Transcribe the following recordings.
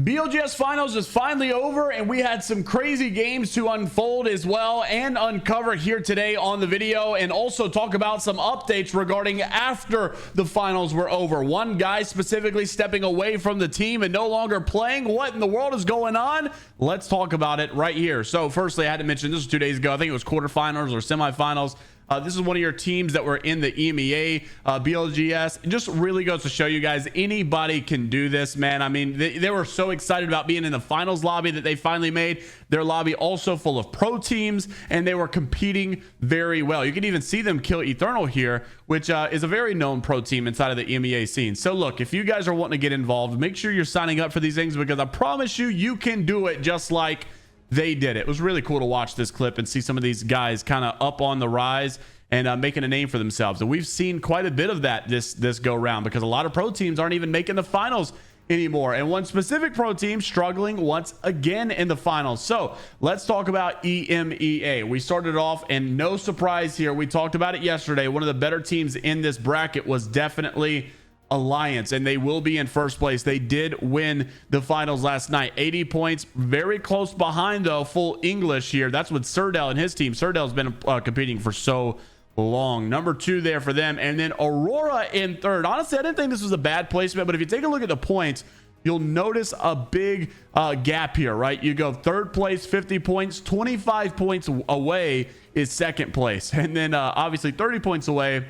BLGS finals is finally over, and we had some crazy games to unfold as well and uncover here today on the video, and also talk about some updates regarding after the finals were over. One guy specifically stepping away from the team and no longer playing. What in the world is going on? Let's talk about it right here. So firstly, I had to mention this was 2 days ago. I think it was quarterfinals or semifinals. This is one of your teams that were in the EMEA BLGS. It just really goes to show you guys anybody can do this, man. I mean, they were so excited about being in the finals lobby that they finally made their lobby also full of pro teams, and they were competing very well. You can even see them kill Eternal here, which is a very known pro team inside of the EMEA scene. So look, if you guys are wanting to get involved, make sure you're signing up for these things, because I promise you, you can do it just like they did. It was really cool to watch this clip and see some of these guys kind of up on the rise and making a name for themselves. And we've seen quite a bit of that this go round, because a lot of pro teams aren't even making the finals anymore, and one specific pro team struggling once again in the finals. So let's talk about EMEA. We started off, and no surprise here, we talked about it yesterday, one of the better teams in this bracket was definitely Alliance, and they will be in first place. They did win the finals last night, 80 points, very close behind though full English here. That's with Sirdell and his team. Sirdell's been competing for so long. Number 2 there for them, and then Aurora in third. Honestly, I didn't think this was a bad placement, but if you take a look at the points, you'll notice a big gap here, right? You go third place, 50 points, 25 points away is second place, and then obviously 30 points away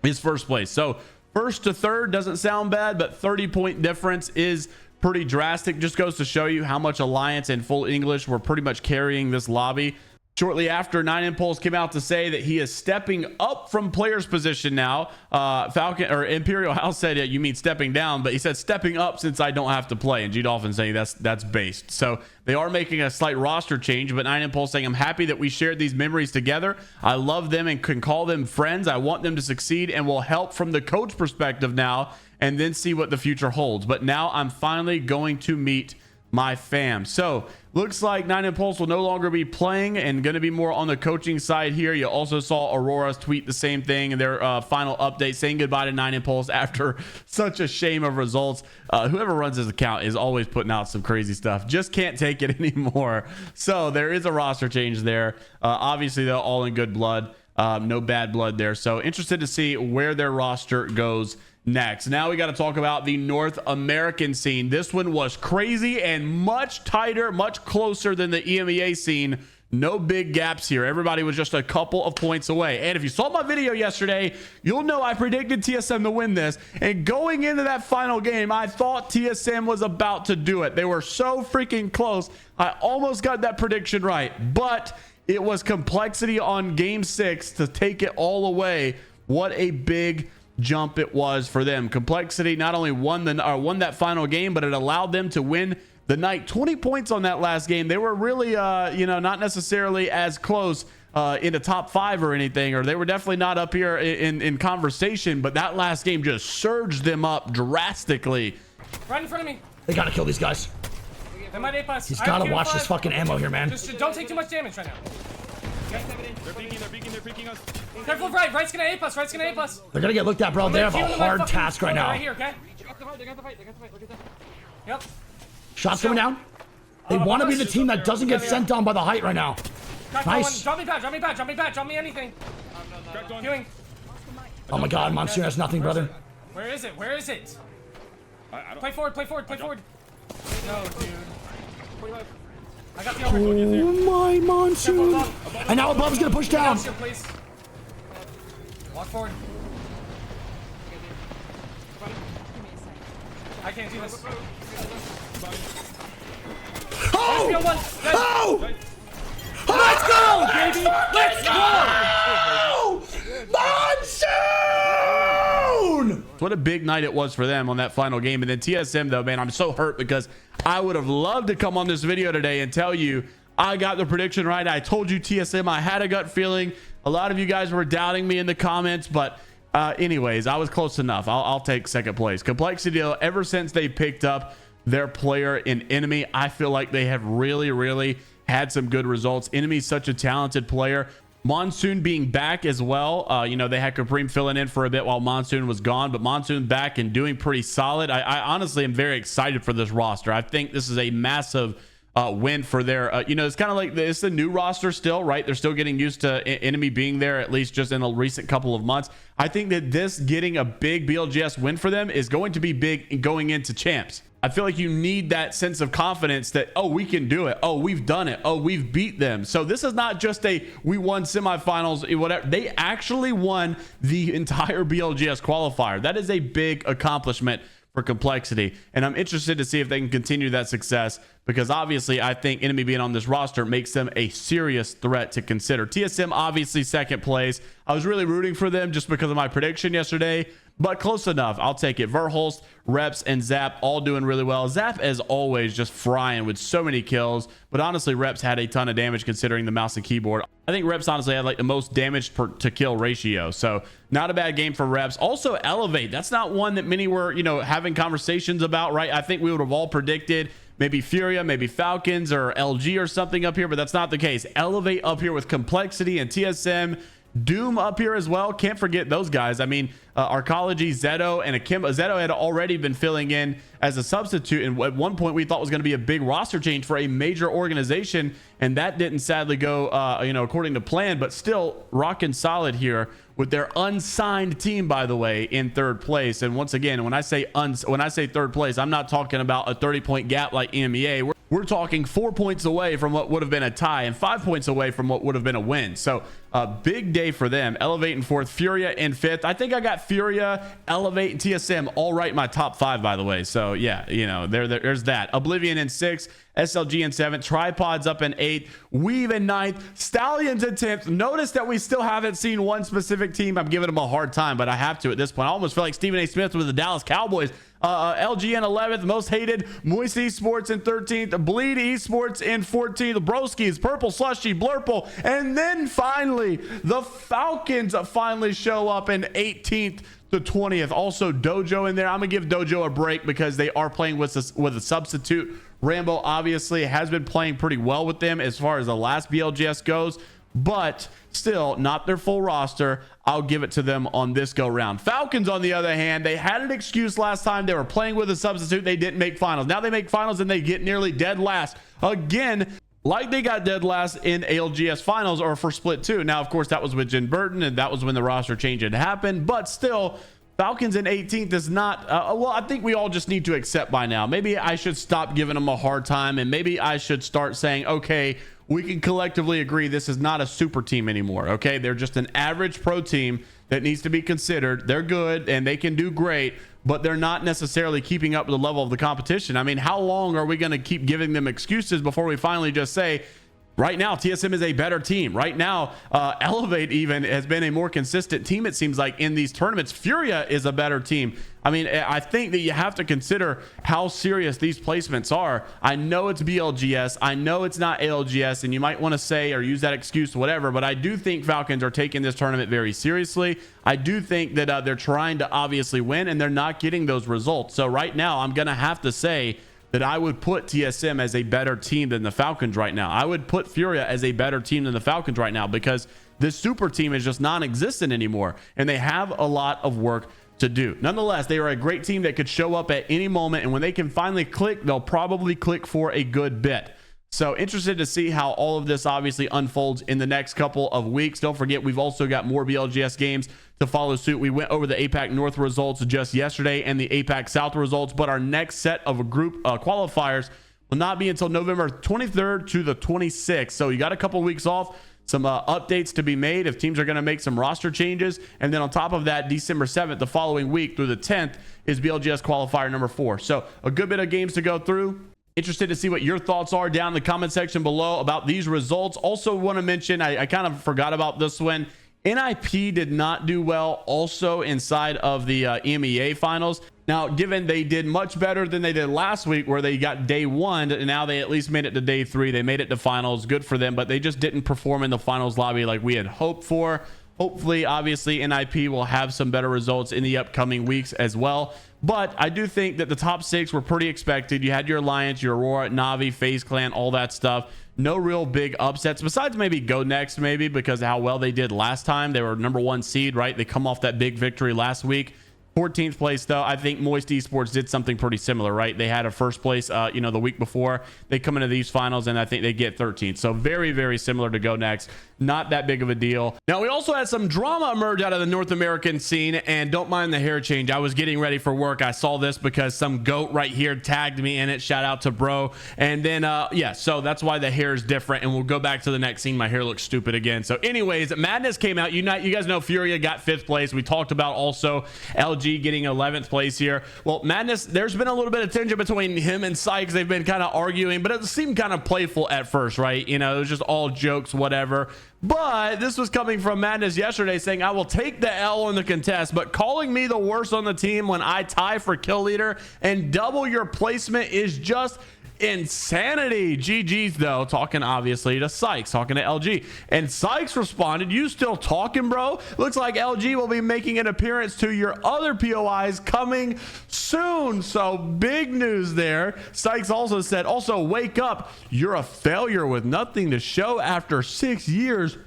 is first place. So first to third doesn't sound bad, but 30-point difference is pretty drastic. Just goes to show you how much Alliance and full English were pretty much carrying this lobby. Shortly after, 9impulse came out to say that he is stepping up from player's position now. Falcon or Imperial House said, yeah, you mean stepping down, but he said stepping up since I don't have to play. And G Dolphin saying that's based. So they are making a slight roster change, but 9impulse saying, I'm happy that we shared these memories together. I love them and can call them friends. I want them to succeed and will help from the coach perspective now, and then see what the future holds. But now I'm finally going to meet my fam. So looks like 9impulse will no longer be playing and going to be more on the coaching side here. You also saw Aurora's tweet the same thing in their final update, saying goodbye to 9impulse after such a shame of results. Whoever runs his account is always putting out some crazy stuff. Just can't take it anymore. So there is a roster change there. Obviously they're all in good blood. No bad blood there. So interested to see where their roster goes next. Now we got to talk about the North American scene. This one was crazy and much tighter, much closer than the EMEA scene. No big gaps here. Everybody was just a couple of points away. And if you saw my video yesterday, you'll know I predicted TSM to win this. And going into that final game, I thought TSM was about to do it. They were so freaking close. I almost got that prediction right, but it was Complexity on game 6 to take it all away. What a big jump it was for them. Complexity not only won that final game, but it allowed them to win the night. 20 points on that last game. They were really not necessarily as close in the top 5 or anything, or they were definitely not up here in conversation, but that last game just surged them up drastically. Right in front of me. They gotta kill these guys. They might ape us. He's gotta watch this fucking ammo here, man. Just don't take too much damage right now. They're peeking us. Careful of right. Right's gonna ape us. Right's gonna ape us. They're gonna get looked at, bro. They have a hard task right now. Right here, okay? They got the fight. Look at that. Yep. Shots coming down. They want to be the team that doesn't get sent down by the height right now. Nice. Drop me back. Drop me anything. Healing. Oh my god, Monsoon has nothing, brother. Where is it? Play forward. No, dude. I got the over. Oh my Monsoon. And now Above's gonna push down. Please. Walk forward. I can't do this. Oh! Oh! Let's go, baby! Let's go! Monsoon! What a big night it was for them on that final game. And then TSM though, man, I'm so hurt because I would have loved to come on this video today and tell you I got the prediction right. I told you TSM, I had a gut feeling. A lot of you guys were doubting me in the comments, but anyways, I was close enough. I'll take second place. Complexity, ever since they picked up their player in Enemy, I feel like they have really had some good results. Enemy's such a talented player. Monsoon being back as well. You know, they had Kareem filling in for a bit while Monsoon was gone, but Monsoon back and doing pretty solid. I honestly am very excited for this roster. I think this is a massive win for their, you know, it's kind of like it's the new roster still, right? They're still getting used to Enemy being there, at least just in a recent couple of months. I think that this getting a big BLGS win for them is going to be big going into champs. I feel like you need that sense of confidence that, oh, we can do it. Oh, we've done it. Oh, we've beat them. So this is not just a, we won semifinals, whatever. They actually won the entire BLGS qualifier. That is a big accomplishment for Complexity. And I'm interested to see if they can continue that success, because obviously I think Enemy being on this roster makes them a serious threat to consider. TSM obviously second place. I was really rooting for them just because of my prediction yesterday, but close enough. I'll take it. Verholst, Reps, and Zap all doing really well. Zap, as always, just frying with so many kills, but honestly Reps had a ton of damage considering the mouse and keyboard. I think Reps honestly had like the most damage to kill ratio, so not a bad game for Reps. Also Elevate, that's not one that many were, you know, having conversations about, right? I think we would have all predicted maybe Furia, maybe Falcons or LG or something up here, but that's not the case. Elevate up here with Complexity and TSM. Doom up here as well. Can't forget those guys. I mean, Arcology, Zeto, and Akimba. Zeto had already been filling in as a substitute, and at one point we thought was going to be a big roster change for a major organization, and that didn't sadly go, you know, according to plan. But still, rocking solid here with their unsigned team, by the way, in third place. And once again, when I say third place, I'm not talking about a 30-point gap like EMEA. We're talking 4 points away from what would have been a tie and 5 points away from what would have been a win. So a big day for them. Elevate in fourth, Furia in fifth. I think I got Furia, Elevate, and TSM all right in my top 5, by the way. So yeah, you know, there's that. Oblivion in sixth, SLG in seventh, Tripods up in eighth, Weave in ninth, Stallions in 10th. Notice that we still haven't seen one specific team. I'm giving them a hard time, but I have to at this point. I almost feel like Stephen A. Smith with the Dallas Cowboys. LG in 11th, most hated, Moist Esports in 13th, Bleed Esports in 14th, Broskies, Purple Slushy, Blurple, and then finally the Falcons finally show up in 18th to 20th. Also Dojo in there. I'm gonna give Dojo a break because they are playing with a substitute. Rambo obviously has been playing pretty well with them as far as the last BLGS goes, but still not their full roster. I'll give it to them on this go round. Falcons, on the other hand, they had an excuse last time. They were playing with a substitute. They didn't make finals. Now they make finals and they get nearly dead last again, like they got dead last in ALGS finals or for split 2. Now, of course, that was with Jen Burton, and that was when the roster change had happened, but still, Falcons in 18th is not, well, I think we all just need to accept by now. Maybe I should stop giving them a hard time, and maybe I should start saying, okay, we can collectively agree this is not a super team anymore. Okay, they're just an average pro team that needs to be considered. They're good and they can do great, but they're not necessarily keeping up with the level of the competition. I mean, how long are we going to keep giving them excuses before we finally just say, right now TSM is a better team? Right now Elevate even has been a more consistent team, it seems like, in these tournaments. Furia is a better team. I mean, I think that you have to consider how serious these placements are. I know it's BLGS, I know it's not ALGS, and you might want to say or use that excuse, whatever, but I do think Falcons are taking this tournament very seriously. I do think that they're trying to obviously win, and they're not getting those results. So right now I'm gonna have to say that I would put TSM as a better team than the Falcons right now. I would put Furia as a better team than the Falcons right now, because this super team is just non-existent anymore, and they have a lot of work to do. Nonetheless, they are a great team that could show up at any moment, and when they can finally click, they'll probably click for a good bit. So interested to see how all of this obviously unfolds in the next couple of weeks. Don't forget, we've also got more BLGS games to follow suit. We went over the APAC North results just yesterday and the APAC South results, but our next set of group qualifiers will not be until November 23rd to the 26th. So you got a couple of weeks off, some updates to be made if teams are going to make some roster changes. And then on top of that, December 7th, the following week through the 10th, is BLGS qualifier number 4. So a good bit of games to go through. Interested to see what your thoughts are down in the comment section below about these results. Also want to mention, I kind of forgot about this one. NIP did not do well also inside of the EMEA finals. Now, given they did much better than they did last week, where they got day 1, and now they at least made it to day 3. They made it to finals. Good for them, but they just didn't perform in the finals lobby like we had hoped for. Hopefully, obviously, NIP will have some better results in the upcoming weeks as well. But I do think that the top 6 were pretty expected. You had your Alliance, your Aurora, Na'Vi, FaZe Clan, all that stuff. No real big upsets besides maybe Go Next, maybe because of how well they did last time. They were #1 seed, right? They come off that big victory last week. 14th place, though. I think Moist Esports did something pretty similar, right? They had a first place, the week before. They come into these finals, and I think they get 13th. So very, very similar to Go Next. Not that big of a deal. Now, we also had some drama emerge out of the North American scene, and don't mind the hair change. I was getting ready for work. I saw this because some goat right here tagged me in it. Shout out to bro. And then, yeah, so that's why the hair is different, and we'll go back to the next scene. My hair looks stupid again. So anyways, Madness came out. You guys know Furia got 5th place. We talked about also LG getting 11th place here. Well, Madness, there's been a little bit of tension between him and Sikezz. They've been kind of arguing, but it seemed kind of playful at first, right? You know, it was just all jokes, whatever. But this was coming from Madness yesterday saying, I will take the L on the contest, but calling me the worst on the team when I tie for kill leader and double your placement is just insanity. GG's though, talking obviously to Sikezz, talking to LG, and Sikezz responded, you still talking, bro? Looks like LG will be making an appearance to your other POIs coming soon. So big news there. Sikezz also said, also wake up, you're a failure with nothing to show after 6 years.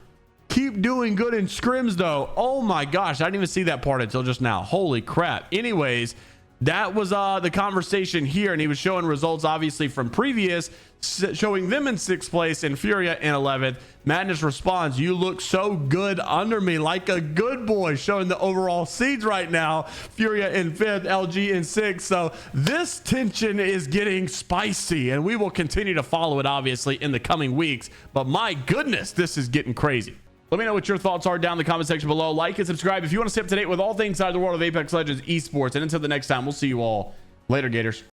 Keep doing good in scrims though. Oh my gosh, I didn't even see that part until just now. Holy crap. Anyways, that was the conversation here, and he was showing results obviously from previous, showing them in 6th place and Furia in 11th. Madness responds, you look so good under me, like a good boy, showing the overall seeds right now. Furia in 5th, LG in 6th. So this tension is getting spicy, and we will continue to follow it obviously in the coming weeks. But my goodness, this is getting crazy. Let me know what your thoughts are down in the comment section below. Like and subscribe if you want to stay up to date with all things inside the world of Apex Legends esports. And until the next time, we'll see you all later, Gators.